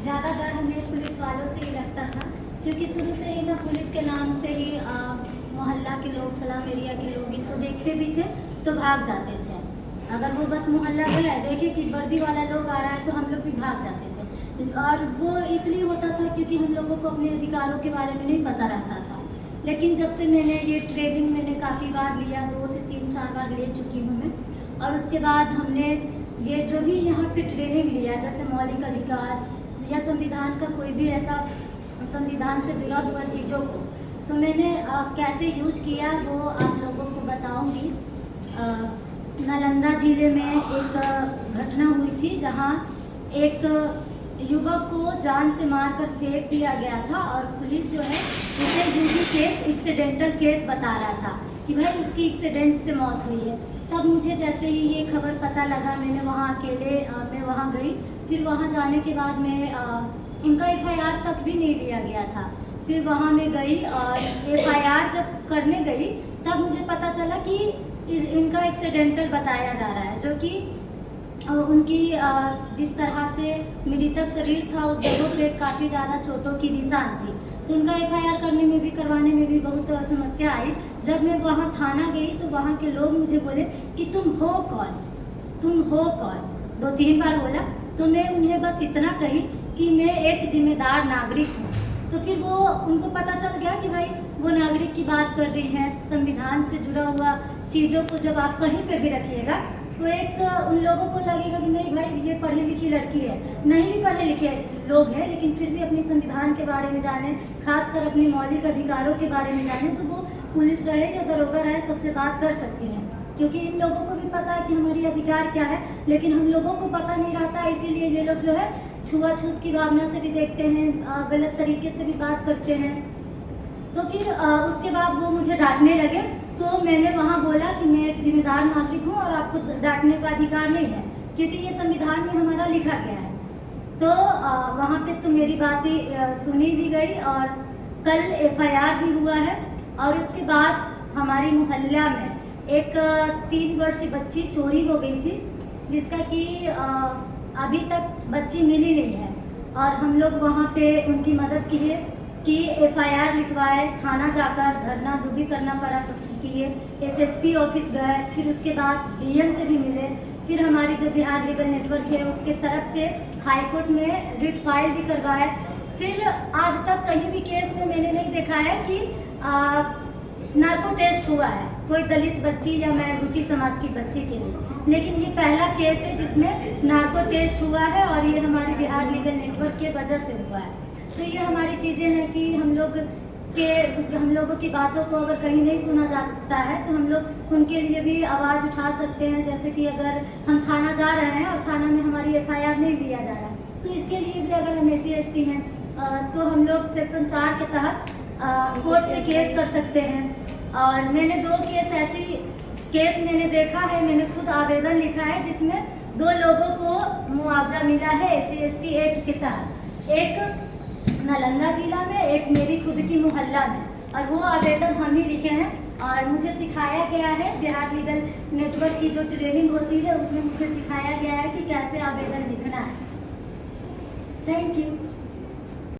ज़्यादा डर हमें पुलिस वालों से ही लगता था, क्योंकि शुरू से ही ना पुलिस के नाम से ही मोहल्ला के लोग, सलाम एरिया के लोग इनको देखते भी थे तो भाग जाते थे। अगर वो बस मोहल्ला गया देखे कि वर्दी वाला लोग आ रहा है तो हम लोग भी भाग जाते थे। और वो इसलिए होता था क्योंकि हम लोगों को अपने अधिकारों के बारे में नहीं पता रहता था। लेकिन जब से मैंने ये ट्रेनिंग मैंने काफ़ी बार लिया, 2 से 3-4 बार ले चुकी हूँ मैं, और उसके बाद हमने ये जो भी यहाँ पे ट्रेनिंग लिया, जैसे मौलिक अधिकार या संविधान का कोई भी ऐसा संविधान से जुड़ा हुआ चीज़ों को, तो मैंने कैसे यूज किया वो आप लोगों को बताऊंगी। नालंदा ज़िले में एक घटना हुई थी जहाँ एक युवक को जान से मारकर फेंक दिया गया था, और पुलिस जो है उसे यूजी केस, एक्सीडेंटल केस बता रहा था कि भाई उसकी एक्सीडेंट से मौत हुई है। तब मुझे जैसे ही ये खबर पता लगा, मैंने वहाँ अकेले मैं वहाँ गई। फिर वहाँ जाने के बाद मैं उनका एफआईआर तक भी नहीं लिया गया था। फिर वहाँ मैं गई और एफआईआर जब करने गई तब मुझे पता चला कि इनका एक्सीडेंटल बताया जा रहा है, जो कि उनकी जिस तरह से मृतक शरीर था उस जगह पे काफ़ी ज़्यादा चोटों की निशान थी। तो उनका एफआईआर करने में भी, करवाने में भी बहुत समस्या आई। जब मैं वहाँ थाना गई तो वहाँ के लोग मुझे बोले कि तुम हो कौन, तुम हो कौन, 2-3 बार बोला। तो मैं उन्हें बस इतना कही कि मैं एक जिम्मेदार नागरिक हूँ। तो फिर वो उनको पता चल गया कि भाई वो नागरिक की बात कर रही हैं। संविधान से जुड़ा हुआ चीज़ों को जब आप कहीं पे भी रखिएगा तो एक उन लोगों को लगेगा कि नहीं भाई ये पढ़ी लिखी लड़की है। नहीं भी पढ़े लिखे लोग हैं लेकिन फिर भी अपने संविधान के बारे में जाने, खासकर अपने मौलिक अधिकारों के बारे में जाने, तो वो पुलिस रहे या दरोगा रहे सबसे बात कर सकती हैं, क्योंकि इन लोगों को भी पता है कि हमारी अधिकार क्या है। लेकिन हम लोगों को पता नहीं रहता, इसीलिए ये लोग जो है छुआछूत की भावना से भी देखते हैं, गलत तरीके से भी बात करते हैं। तो फिर उसके बाद वो मुझे डांटने लगे। तो मैंने वहाँ बोला कि मैं एक जिम्मेदार नागरिक हूँ और आपको डांटने का अधिकार नहीं है, क्योंकि ये संविधान में हमारा लिखा गया है। तो वहाँ पे तो मेरी बातें सुनी भी गई और कल एफआईआर भी हुआ है। और उसके बाद हमारी मोहल्ला में एक 3 वर्षीय बच्ची चोरी हो गई थी, जिसका कि अभी तक बच्ची मिली नहीं है। और हम लोग वहाँ पे उनकी मदद किए कि एफआईआर लिखवाए, थाना जाकर धरना जो भी करना पड़ा किए, एसएसपी ऑफिस गए, फिर उसके बाद डीएम से भी मिले। फिर हमारी जो बिहार लीगल नेटवर्क है उसके तरफ से हाई कोर्ट में रिट फाइल भी करवाए। फिर आज तक कहीं भी केस में मैंने नहीं देखा है कि नार्को टेस्ट हुआ है कोई दलित बच्ची या माइनॉरिटी समाज की बच्ची के लिए। लेकिन ये पहला केस है जिसमें नार्को टेस्ट हुआ है, और ये हमारे बिहार लीगल नेटवर्क के वजह से हुआ है। तो ये हमारी चीज़ें हैं कि हम लोगों की बातों को अगर कहीं नहीं सुना जाता है तो हम लोग उनके लिए भी आवाज़ उठा सकते हैं। जैसे कि अगर हम थाना जा रहे हैं और थाना में हमारी एफआईआर नहीं लिया जा रहा है, तो इसके लिए भी अगर हम SC/ST हैं तो हम लोग सेक्शन 4 के तहत कोर्ट से केस कर सकते हैं। और मैंने 2 केस मैंने देखा है, मैंने खुद आवेदन लिखा है जिसमें 2 लोगों को मुआवजा मिला है SC/ST एक्ट के तहत, एक नालंदा जिला में, एक मेरी खुद की मोहल्ला में। और वो आवेदन हम ही लिखे हैं और मुझे सिखाया गया है, बिहार लीगल नेटवर्क की जो ट्रेनिंग होती है उसमें मुझे सिखाया गया है कि कैसे आवेदन लिखना है। Thank you.